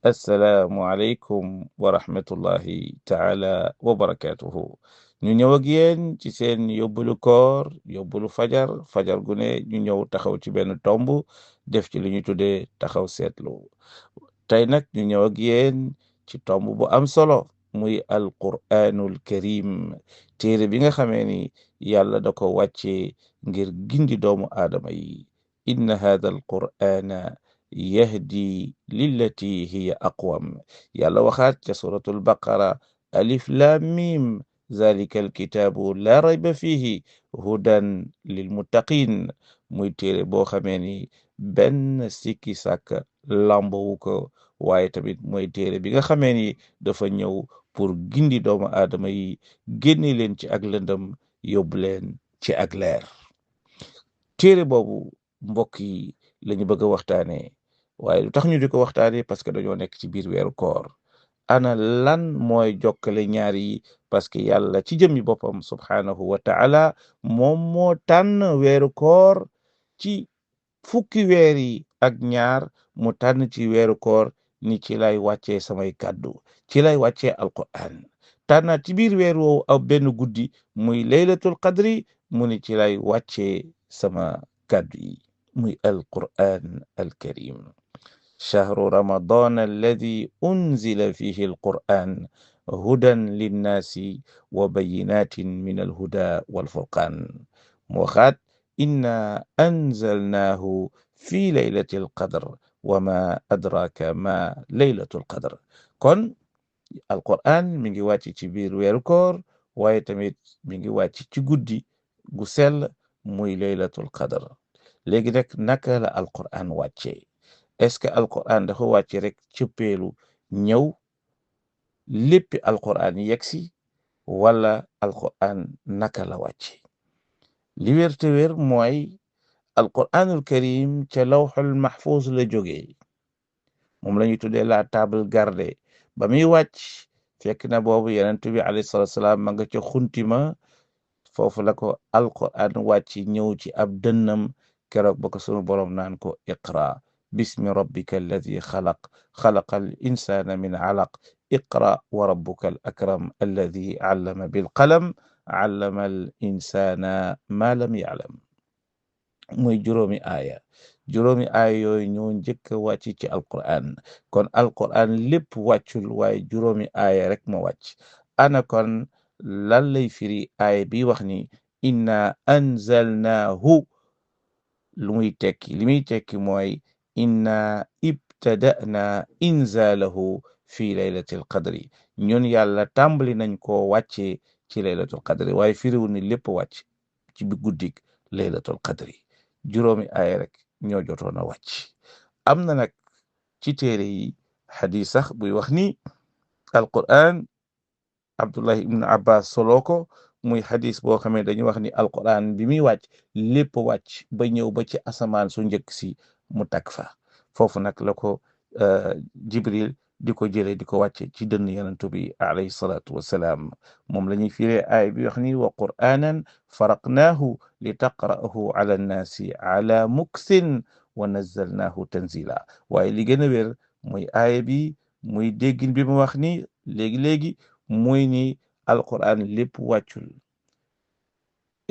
assalaamu aleykum wa rahmatullahi taala wa barakatuhu. ñu ñëw ak yéen ci seen yóbbalu koor yóbbalu fajar gu ne ñu ñëw taxaw ci benn tomb def ci li ñu tuddee taxaw seetlu. tey nag ñu ñëw ak yéen ci tomb bu am solo muy alquraanul karim, téere bi nga xamee ni yàlla da ko wàcce ngir gindi doomu aadama yi. inna hada alqur'ana yahdi lillati hiya aqwam. yàlla waxaat ca suratul baqara alif lam mim zalika alkitaabu la rayba fihi hudan lilmuttaqin. muy téere boo xamee ni benn sikki sàkk lambowu ko, waaye tamit mooy téere bi nga xamee ni dafa ñëw pour gindi doomu aadama yi, génne leen ci ak lëndëm yóbbu leen ci ak leer. téere boobu mbokk yi lañu bëgg a waxtaanee, waaye lu tax ñu di ko waxtaanee parce que dañoo nekk ci biir weeru koor. ana lan mooy jokkale ñaar yi? parce que yàlla ci jëmmi boppam subhaanahu wa taala moom moo tànn weeru koor ci fukki weer yi ak ñaar, mu tànn ci weeru koor ni ci lay wàccee samay kàddu, ci lay wàccee alquran. tànnaat ci biir weer woowu ab benn guddi muy laylatul qadri, mu ni ci lay wàccee sama kàddu yi muy alquran alkarim. shahru ramadan alladi unzila fihi alquran hudan linnaasi wa bayinatin min alhuda walfurqan. mu waxaat inna anzalnaahu fi laylati alqadr wa ma adraka ma laylatu alqadr. kon alquran mi ngi wàcc ci biir weeru koor, waaye tamit mi ngi wàcc ci guddi gu sell muy laylatul qadr. léegi nag naka la alquran wàccee? est-ce que alquran dafa wàcce rek cëppeelu ñëw léppi alquran yegsi, wala alquran naka la wàcce? li wér te wér mooy alquranul karim ca lawxul mahfuz la jógee. moom la ñuy tuddee la table gardée. ba muy wàcc fekk na boobu yonent bi alayhi salatu salaam ma nga ca xuntima, foofu la ko alquran wàcc ñëw ci ab dënnam keroog ba ko sunu borom naan ko iqra bismi rabbika alladi xalaq xalaqa al insana min alaq iqra wa rabbuka al akram alladi allama bilqalam allama al insana ma lam ya'lam. muy juróomi aaya yooyu ñoo njëkk a wàcc ci alquran. kon alquran lépp wàccul, waaye juróomi aaya rek ma wàcc. ana kon lan lay firi aaya bi wax ni inna anzalnaahu? lu muy tekki li muy tekki mooy inna ibtada'na inzalahu fi laylatil qadri. ñun yàlla tàmbali nañ koo wàccee ci laylatul qadri, waaye firiwul ni lépp wàcc ci bi guddik laylatul qadri. juróomi aaya rek ñoo jotoon a wàcc. am na nag ci téere yi xadis sax buy wax ni alquran Abdullah ibn Abbas solo ko, muy xadis boo xamee dañu wax ni alquran bi muy wàcc lépp wàcc ba ñëw ba ci asamaan su njëkk si mu tag fa. foofu nag la ko Jibril di ko jëlee di ko wàcce ci dënn yonentu bi alayhi salaatu wassalaam. moom la ñuy firee aay bi wax ni wa qur'anan faraqnaahu li taqra'ahu ala nnaasi ala muksin wa nazzalnaahu tanzila. waaye li gën a wér muy aaya bi, muy déggin bi mu wax ni léegi-léegi, muy ni alquran lépp wàccul,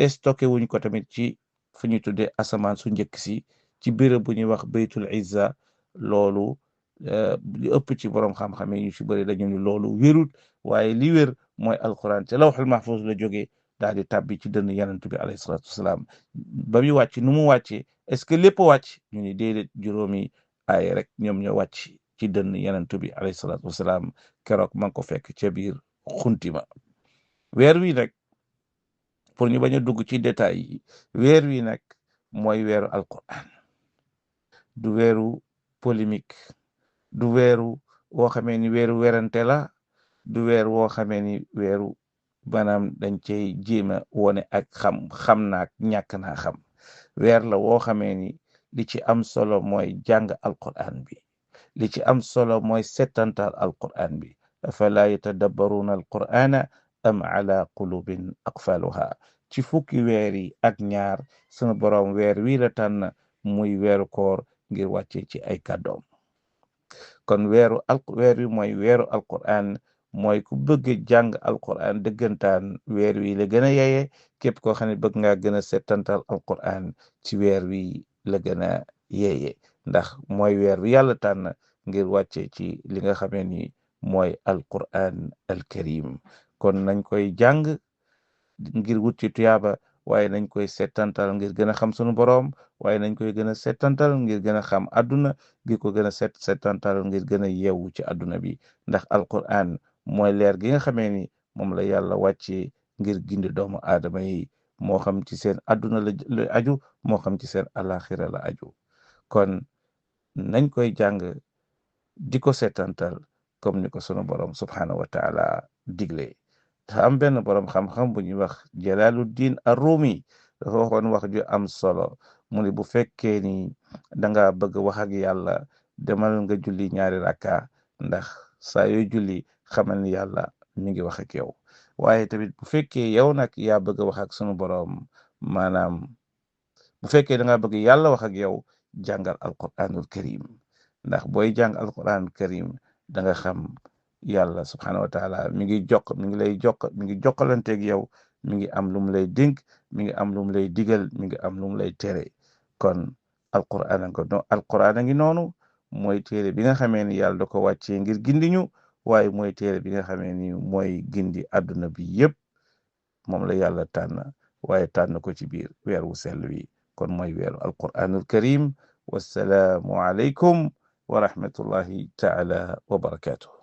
stocké wuñ ko tamit ci fu ñuy tuddee asamaan su njëkk si, ci béréb bu ñuy wax baytul izza. loolu li ëpp ci borom xam-xam yi ñu ci bëri dañu ni loolu wérut, waaye li wér mooy alquran te lawxul mahfuz la jógee daal di tàbbi ci dënn yonent bi alayhi salatu wasalaam. ba muy wàcc nu mu wàccee? est-ce que lépp wàcc? ñu ni déedéet, juróomi aaya rek ñoom ñoo wàcc ci dënn yonent bi alayhi salatu wasalaam. keroog ma ngi ko fekk ca biir xuntima. weer wi nag, pour ñu bañ a dugg ci détails yi, weer wi nag mooy weeru alquran. du weeru polémique, du weeru woo xamee ni weeru werante la, du weer woo xamee ni weeru maanaam dañ cey jéema wone ak xam naak ñàkk naa xam. weer la woo xamee ni li ci am solo mooy jàng alquran bi, li ci am solo mooy settantal alquran bi. afala yatadabbaruna alqur'ana am ala qulubin aqfaluha. ci fukki weer yi ak ñaar sunu borom weer wi la tànn muy weeru koor ngir wàcce ci ay kàddoom. kon weer wi mooy weeru alquran mooy ku bëgg jàng alquran dëggantaan weer wi la gën a yeye képp koo xam ne bëgg ngaa gën a settantal alquran ci weer wi la gën a yeye ndax mooy weer wi yàlla tànn ngir wàcce ci li nga xamee ni mooy alquran alkarim kon nañ koy jàng ngir wut ci tuyaaba waaye nañ koy settantal ngir gën a xam sunu boroom waaye nañ koy gën a settantal ngir gën a xam àdduna ngir ko gën a settantal ngir gën a yeewu ci àdduna bi ndax alquran mooy leer gi nga xamee ni moom la yàlla wàccee ngir gindi doomu aadama yi moo xam ci seen àdduna la aju moo xam ci seen alaxira la aju kon nañ koy jàng di ko settantal comme ni ko sunu borom subhanahu wa taala digle dafa am benn borom xam-xam bu ñuy wax Jalaluddin Arrumi dafa waxoon wax ju am solo mu ne bu fekkee ni danga bëgg wax ak yàlla demal nga julli ñaari rakka ndax saa yooy julli xamal ni yàlla mi ngi wax ak yow waaye tamit bu fekkee yow nag yaa bëgg wax ak sunu borom maanaam bu fekkee da nga bëgg yàlla wax ak yow jàngal alquranul karim ndax booy jàng alquranul karim da nga xam yàlla subhanahu wa taala mi ngi jokkalanteeg yow mi ngi am lu mu lay dénk mi ngi am lu mu lay digal mi ngi am lu mu lay tere kon alquran a ngi noonu mooy téere bi nga xamee ni yàlla da ko wàccee ngir gindiñu waaye mooy téere bi nga xamee ni mooy gindi àdduna bi yëpp moom la yàlla tànn waaye tànn ko ci biir weer wu sell wi kon mooy weeru alquranul karim wassalaamu aleykum wa rahmatullahi taala wa barakatuh